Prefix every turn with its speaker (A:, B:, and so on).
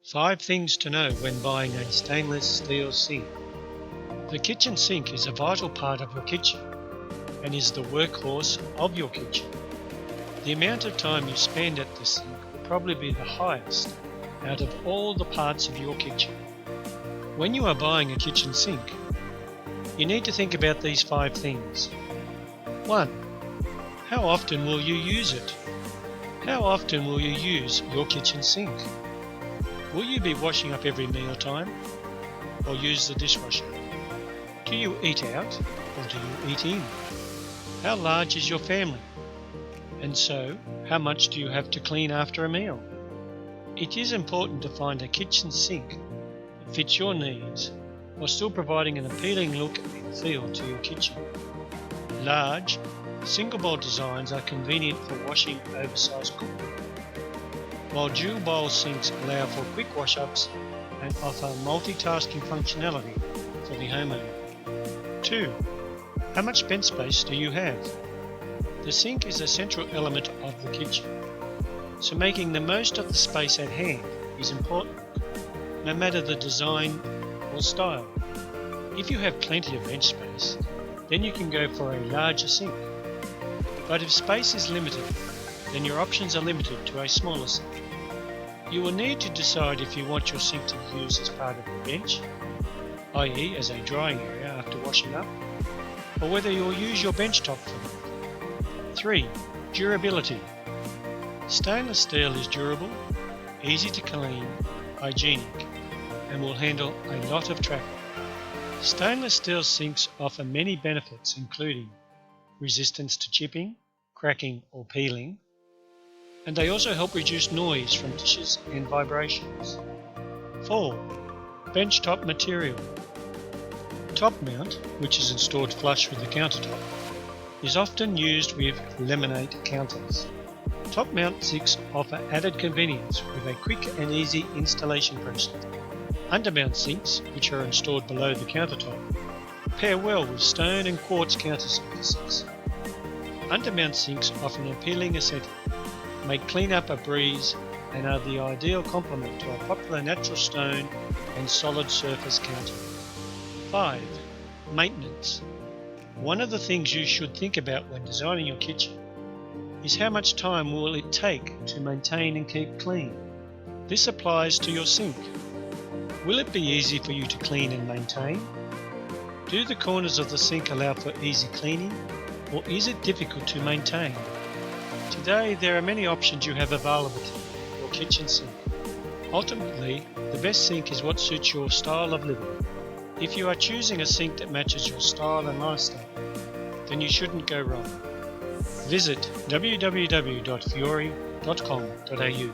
A: 5 things to know when buying a stainless steel sink. The kitchen sink is a vital part of your kitchen and is the workhorse of your kitchen. The amount of time you spend at the sink will probably be the highest out of all the parts of your kitchen. When you are buying a kitchen sink, you need to think about these 5 things. 1. How often will you use it? How often will you use your kitchen sink? Will you be washing up every meal time or use the dishwasher? Do you eat out or do you eat in? How large is your family? And so, how much do you have to clean after a meal? It is important to find a kitchen sink that fits your needs while still providing an appealing look and feel to your kitchen. Large, single-bowl designs are convenient for washing oversized cookware, while dual-bowl sinks allow for quick wash-ups and offer multitasking functionality for the homeowner. 2. How much bench space do you have? The sink is a central element of the kitchen, so making the most of the space at hand is important, no matter the design or style. If you have plenty of bench space, then you can go for a larger sink. But if space is limited, then your options are limited to a smaller sink. You will need to decide if you want your sink to be used as part of your bench, i.e. as a drying area after washing up, or whether you'll use your bench top for that. 3. Durability. Stainless steel is durable, easy to clean, hygienic, and will handle a lot of traffic. Stainless steel sinks offer many benefits including resistance to chipping, cracking or peeling, and they also help reduce noise from dishes and vibrations. 4. Benchtop material. Top mount, which is installed flush with the countertop, is often used with laminate counters. Top mount sinks offer added convenience with a quick and easy installation process. Undermount sinks, which are installed below the countertop, pair well with stone and quartz counter surfaces. Undermount sinks offer an appealing aesthetic, make cleanup a breeze, and are the ideal complement to a popular natural stone and solid surface counter. 5. Maintenance. One of the things you should think about when designing your kitchen is how much time will it take to maintain and keep clean. This applies to your sink. Will it be easy for you to clean and maintain? Do the corners of the sink allow for easy cleaning, or is it difficult to maintain? Today there are many options you have available to your kitchen sink. Ultimately, the best sink is what suits your style of living. If you are choosing a sink that matches your style and lifestyle, then you shouldn't go wrong. Visit www.fiori.com.au